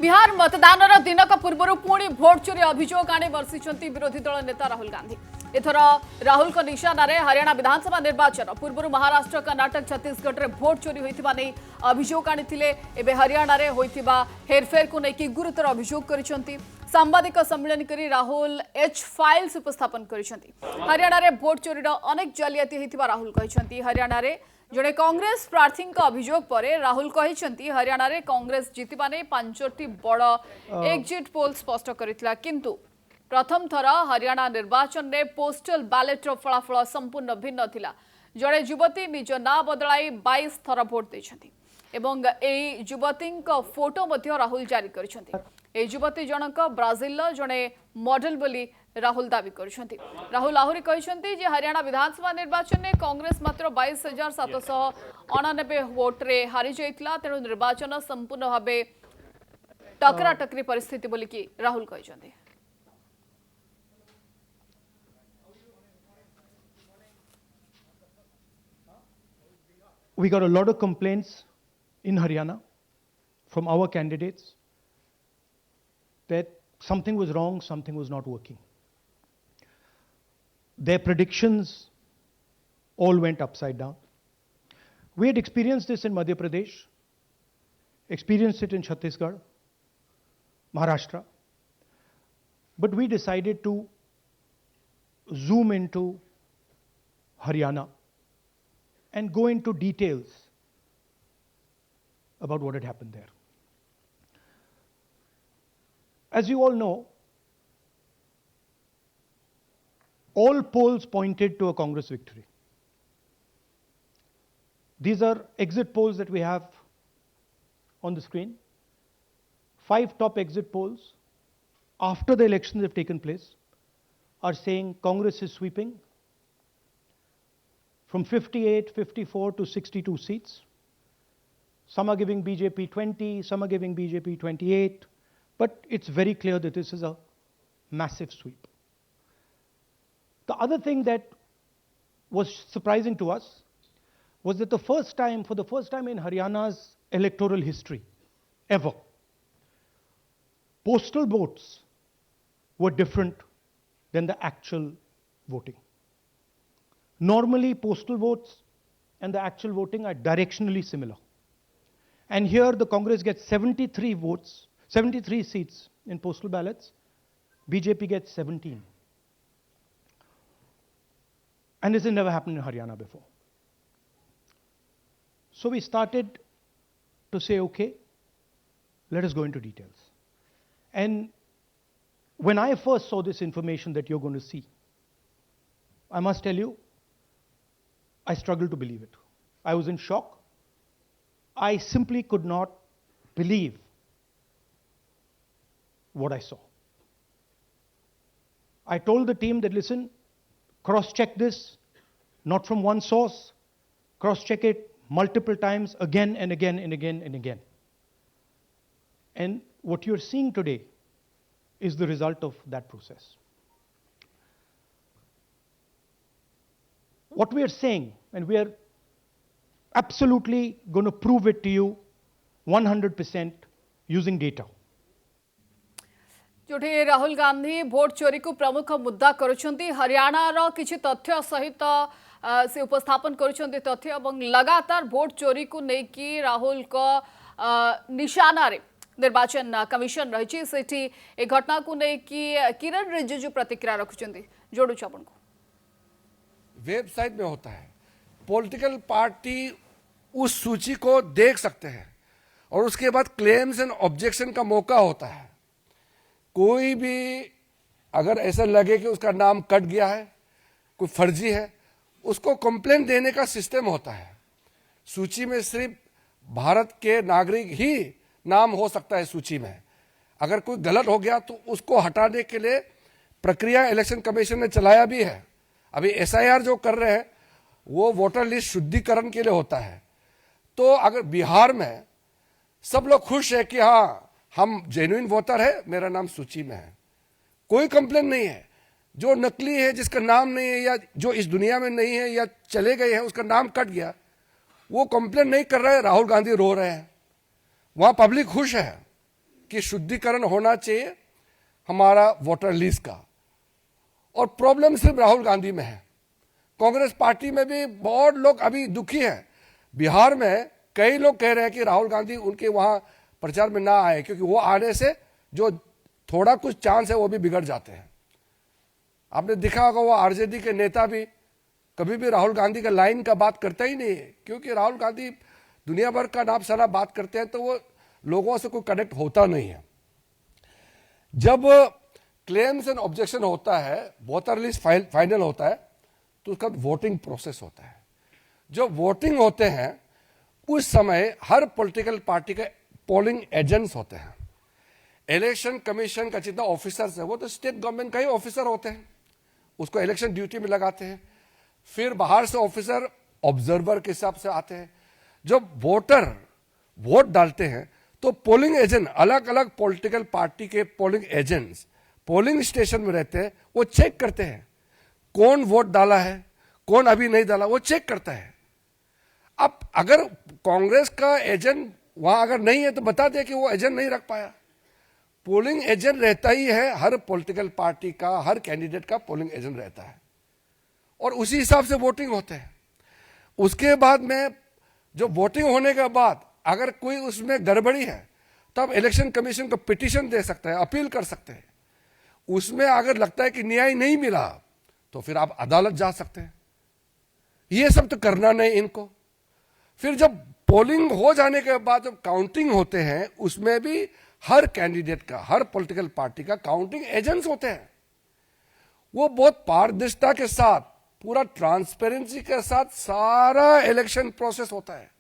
बिहार मतदान दिनक पूर्व पुणी भोट चोरी अभियोग आनी बर्षिंट विरोधी दल नेता राहुल गांधी। एथर राहुल निशान हरियाणा विधानसभा निर्वाचन पूर्व महाराष्ट्र कर्नाटक छत्तीसगढ़ में भोट चोरी होता नहीं अभियोग आनी हरियाणा में होता हेरफेर को लेकिन गुरुतर अभियोग कर सांबादिक सम्मेलन कर राहुल एच फाइल्स उपस्थापन कर हरियाणा में भोट चोरीर अनेक जालियाती होता राहुल कहते हरियाणा में जड़े कांग्रेस प्रार्थी अभियोग पर राहुल कहते हरियाणा रे कांग्रेस जीतवा नहीं 5टी बड़ एक्जिट पोल स्पष्ट करथिला किंतु प्रथम थर हरियाणा निर्वाचन में पोस्टल बैलेटर फलाफल संपूर्ण भिन्न थिला। जड़े युवती निज ना बदलाई 22 थर भोट देछंती एवं एई युवती फोटो मध्य राहुल जारी करछंती। ए युवती जनक ब्राजिल जड़े मॉडल बोली राहुल दावी करछंती। राहुल आहुरी कहछंती जे हरियाणा विधानसभा निर्वाचन में कांग्रेस मात्र 22,799 वोट रे हारी जाइतिला तेणु निर्वाचन संपूर्ण भाबे टकराटकरी परिस्थिति बोली कि Rahul कहछंती। We got a lot of complaints in Haryana from our candidates that something was wrong, something was not working. Their predictions all went upside down. We had experienced this in Madhya Pradesh, experienced it in Chhattisgarh, Maharashtra, but we decided to zoom into Haryana and go into details about what had happened there. As you all know, all polls pointed to a Congress victory. These are exit polls that we have on the screen. 5 top exit polls after the elections have taken place are saying Congress is sweeping from 58, 54 to 62 seats. Some are giving BJP 20, some are giving BJP 28, but it's very clear that this is a massive sweep. The other thing that was surprising to us was that for the first time in Haryana's electoral history, ever, postal votes were different than the actual voting. Normally, postal votes and the actual voting are directionally similar. And here the Congress gets 73 seats in postal ballots, BJP gets 17. And this has never happened in Haryana before. So we started to say, okay, let us go into details. And when I first saw this information that you're going to see, I must tell you, I struggled to believe it. I was in shock. I simply could not believe what I saw. I told the team that, listen, cross-check this, not from one source, cross-check it multiple times, again and again and again and again. And what you're seeing today is the result of that process. What we are saying, and we are absolutely going to prove it to you 100% using data. जोठी राहुल गांधी भोट चोरी को प्रमुख मुद्दा करुछंती हरियाणा रो किछि तथ्य सहित से उपस्थापन करुछंती तथ्य एवं लगातार भोट चोरी को नेकी राहुल को निशाना रे निर्वाचन कमिशन रही सेठी ए घटना को नेकी किरण रिजिजू प्रतिक्रिया रखुछंती जोडु छ आपन को वेबसाइट में होता है। पॉलिटिकल पार्टी उस सूची को देख सकते हैं और उसके बाद क्लेम्स एंड ऑब्जेक्शन का मौका होता है। कोई भी अगर ऐसा लगे कि उसका नाम कट गया है, कोई फर्जी है, उसको कंप्लेंट देने का सिस्टम होता है। सूची में सिर्फ भारत के नागरिक ही नाम हो सकता है सूची में। अगर कोई गलत हो गया तो उसको हटाने के लिए प्रक्रिया इलेक्शन कमीशन ने चलाया भी है। अभी एसआईआर जो कर रहे हैं वो वोटर लिस्ट शुद्धिकरण के लिए होता है। तो अगर बिहार में सब लोग खुश है कि हाँ हम जेन्युइन वोटर है, मेरा नाम सूची में है, कोई कंप्लेन नहीं है। जो नकली है, जिसका नाम नहीं है या जो इस दुनिया में नहीं है या चले गए हैं, उसका नाम कट गया, वो कंप्लेन नहीं कर रहे हैं। राहुल गांधी रो रहे हैं, वहां पब्लिक खुश है। कि शुद्धिकरण होना चाहिए हमारा वोटर लिस्ट का। और प्रॉब्लम सिर्फ राहुल गांधी में है, कांग्रेस पार्टी में भी बहुत लोग अभी दुखी हैं। बिहार में कई लोग कह रहे हैं कि राहुल गांधी उनके वहां प्रचार में ना आए, क्योंकि वो आने से जो थोड़ा कुछ चांस है वो भी बिगड़ जाते हैं। आपने देखा होगा वो आरजेडी के नेता भी कभी भी राहुल गांधी का लाइन का बात करता ही नहीं है, क्योंकि राहुल गांधी दुनिया भर का नाम सना बात करते हैं तो वो लोगों से कोई कनेक्ट होता नहीं है। जब क्लेम्स एंड ऑब्जेक्शन होता है, वोटर लिस्ट फाइनल होता है, तो उसका वोटिंग प्रोसेस होता है। जो वोटिंग होते हैं उस समय हर पॉलिटिकल पार्टी के पोलिंग एजेंट्स होते हैं। इलेक्शन कमीशन का जितना ऑफिसर्स है वो तो स्टेट गवर्नमेंट का ही ऑफिसर होते हैं, उसको इलेक्शन ड्यूटी में लगाते हैं। फिर बाहर से ऑफिसर ऑब्जर्वर के हिसाब से आते हैं। जब वोटर वोट डालते हैं तो पोलिंग एजेंट, अलग अलग पॉलिटिकल पार्टी के पोलिंग एजेंट्स पोलिंग स्टेशन में रहते हैं, वो चेक करते हैं कौन वोट डाला है, कौन अभी नहीं डाला, वो चेक करता है। अब अगर कांग्रेस का एजेंट वहां अगर नहीं है तो बता दे कि वो एजेंट नहीं रख पाया। पोलिंग एजेंट रहता ही है, हर पॉलिटिकल पार्टी का, हर कैंडिडेट का पोलिंग एजेंट रहता है, और उसी हिसाब से वोटिंग होते हैं। उसके बाद में जो वोटिंग होने के बाद अगर कोई उसमें गड़बड़ी है तब इलेक्शन कमीशन को पिटीशन दे सकते हैं, अपील कर सकते हैं। उसमें अगर लगता है कि न्याय नहीं मिला तो फिर आप अदालत जा सकते हैं। ये सब तो करना नहीं इनको। फिर जब पोलिंग हो जाने के बाद जब काउंटिंग होते हैं उसमें भी हर कैंडिडेट का, हर पॉलिटिकल पार्टी का काउंटिंग एजेंट्स होते हैं। वो बहुत पारदर्शिता के साथ, पूरा ट्रांसपेरेंसी के साथ सारा इलेक्शन प्रोसेस होता है।